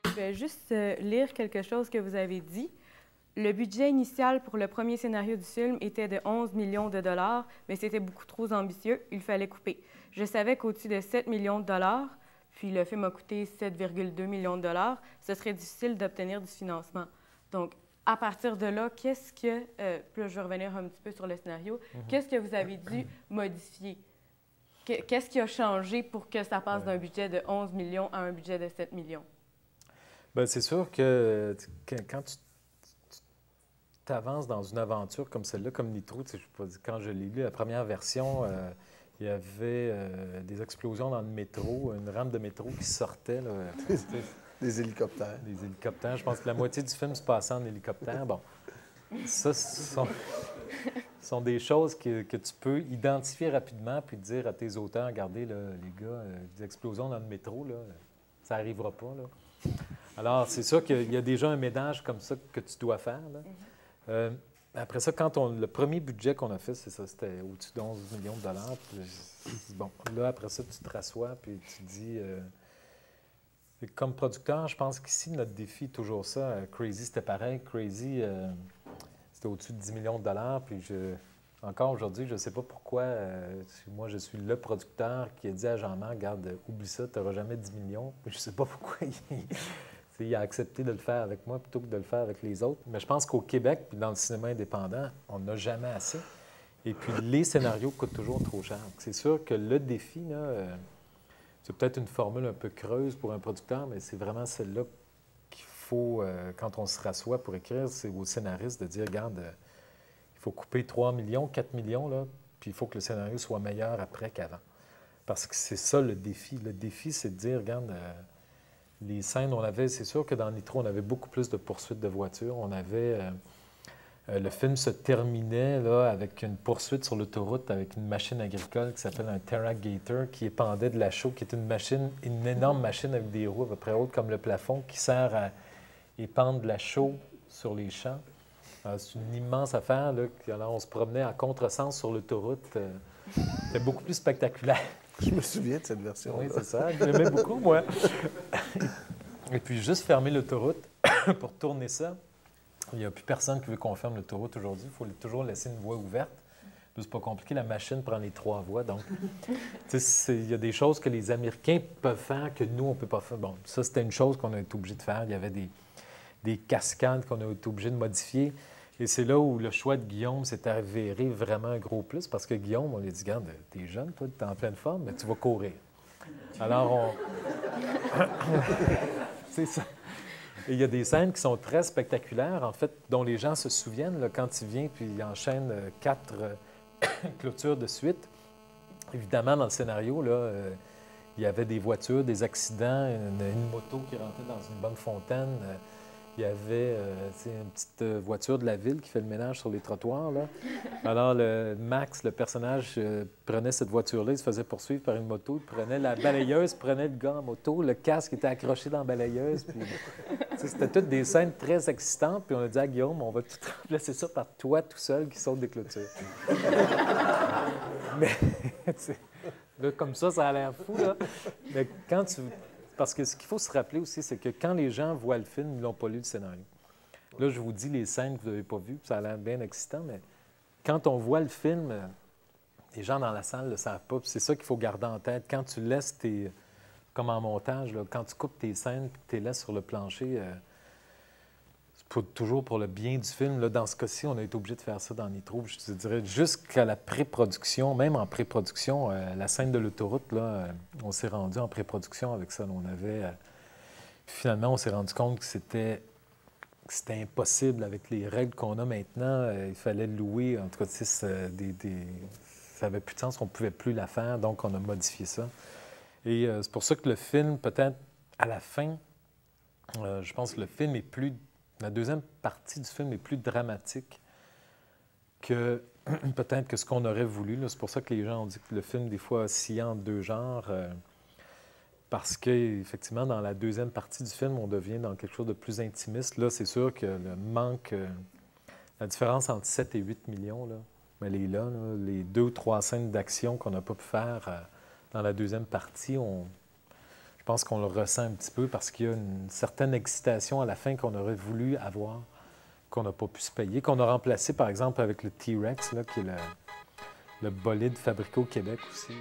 Je vais juste lire quelque chose que vous avez dit. Le budget initial pour le premier scénario du film était de 11 millions de dollars, mais c'était beaucoup trop ambitieux, il fallait couper. Je savais qu'au-dessus de 7 millions de dollars, puis le film a coûté 7,2 millions de dollars, ce serait difficile d'obtenir du financement. Donc, à partir de là, qu'est-ce que, puis là, je vais revenir un petit peu sur le scénario, qu'est-ce que vous avez dû modifier? Qu'est-ce qui a changé pour que ça passe d'un budget de 11 millions à un budget de 7 millions? Bien, c'est sûr que quand tu t'avances dans une aventure comme celle-là, comme Nitro, tu sais, quand je l'ai lu, la première version, il y avait des explosions dans le métro, une rame de métro qui sortait. Là, Des hélicoptères. des hélicoptères. Je pense que la moitié du film se passait en hélicoptère. Bon, ça, ce sont des choses que tu peux identifier rapidement puis dire à tes auteurs, regardez, là, les gars, des explosions dans le métro, là, ça n'arrivera pas. Là. Alors, c'est sûr qu'il y a déjà un ménage comme ça que tu dois faire. Là. Après ça, le premier budget qu'on a fait, c'est ça, c'était au-dessus d'11 millions de dollars. Puis, bon, là, après ça, tu te rassois puis tu te dis... comme producteur, je pense qu'ici, notre défi est toujours ça. Crazy, c'était pareil. Crazy, c'était au-dessus de 10 millions de dollars. Puis encore aujourd'hui, je ne sais pas pourquoi. Moi, je suis le producteur qui a dit à Jean-Marc, regarde, oublie ça, tu n'auras jamais 10 millions. Je ne sais pas pourquoi il a accepté de le faire avec moi plutôt que de le faire avec les autres. Mais je pense qu'au Québec, puis dans le cinéma indépendant, on n'a jamais assez. Et puis, les scénarios coûtent toujours trop cher. C'est sûr que le défi, là, c'est peut-être une formule un peu creuse pour un producteur, mais c'est vraiment celle-là qu'il faut, quand on se rassoit pour écrire, c'est au scénariste de dire, regarde, il faut couper 3 millions, 4 millions, là, puis il faut que le scénario soit meilleur après qu'avant. Parce que c'est ça le défi. Le défi, c'est de dire, regarde, les scènes, c'est sûr que dans Nitro, on avait beaucoup plus de poursuites de voitures. On avait... le film se terminait là, avec une poursuite sur l'autoroute avec une machine agricole qui s'appelle un Terragator qui épandait de la chaux, qui est une énorme machine avec des roues à peu près hautes comme le plafond qui sert à épandre de la chaux sur les champs. C'est une immense affaire. Là. Alors, on se promenait à contresens sur l'autoroute. C'était beaucoup plus spectaculaire. Je me souviens de cette version. Oui, c'est ça. Je l'aimais beaucoup, moi. Et puis, juste fermer l'autoroute pour tourner ça. Il n'y a plus personne qui veut qu'on ferme l'autoroute aujourd'hui. Il faut toujours laisser une voie ouverte. C'est pas compliqué, la machine prend les 3 voies. Donc, il y a des choses que les Américains peuvent faire que nous, on ne peut pas faire. Bon, ça, c'était une chose qu'on a été obligé de faire. Il y avait des cascades qu'on a été obligé de modifier. Et c'est là où le choix de Guillaume s'est avéré vraiment un gros plus, parce que Guillaume, on lui a dit, regarde, t'es jeune, toi, t'es en pleine forme, mais tu vas courir. Alors, c'est ça. Et il y a des scènes qui sont très spectaculaires, en fait, dont les gens se souviennent là, quand il vient puis il enchaîne 4 clôtures de suite. Évidemment, dans le scénario, là, il y avait des voitures, des accidents, une moto qui rentrait dans une bonne fontaine. Il y avait une petite voiture de la ville qui fait le ménage sur les trottoirs. Là. Alors, Max, le personnage, prenait cette voiture-là, il se faisait poursuivre par une moto, il prenait la balayeuse, prenait le gars en moto, le casque était accroché dans la balayeuse. Puis, c'était toutes des scènes très excitantes. Puis on a dit à Guillaume, on va tout remplacer ça par toi tout seul qui saute des clôtures. Mais, là, comme ça a l'air fou. Là. Mais quand tu... Parce que ce qu'il faut se rappeler aussi, c'est que quand les gens voient le film, ils n'ont pas lu le scénario. Là, je vous dis les scènes que vous n'avez pas vues, ça a l'air bien excitant, mais quand on voit le film, les gens dans la salle ne le savent pas. C'est ça qu'il faut garder en tête. Quand tu laisses comme en montage, là, quand tu coupes tes scènes et tu les laisses sur le plancher, c'est toujours pour le bien du film. Là, dans ce cas-ci, on a été obligé de faire ça dans Nitro. Je te dirais, jusqu'à la pré-production, même en pré-production, la scène de l'autoroute, là, on s'est rendu en pré-production avec ça. Là, finalement, on s'est rendu compte que c'était impossible avec les règles qu'on a maintenant. Il fallait louer, en tout cas, ça n'avait plus de sens, on ne pouvait plus la faire, donc on a modifié ça. Et c'est pour ça que le film, peut-être à la fin, je pense que le film est plus... La deuxième partie du film est plus dramatique que peut-être que ce qu'on aurait voulu. C'est pour ça que les gens ont dit que le film, des fois, oscille entre deux genres. Parce qu'effectivement, dans la deuxième partie du film, on devient dans quelque chose de plus intimiste. Là, c'est sûr que le manque, la différence entre 7 et 8 millions, là, elle est là. Les 2 ou 3 scènes d'action qu'on n'a pas pu faire dans la deuxième partie, Je pense qu'on le ressent un petit peu parce qu'il y a une certaine excitation à la fin qu'on aurait voulu avoir, qu'on n'a pas pu se payer, qu'on a remplacé par exemple avec le T-Rex, là, qui est le bolide fabriqué au Québec aussi.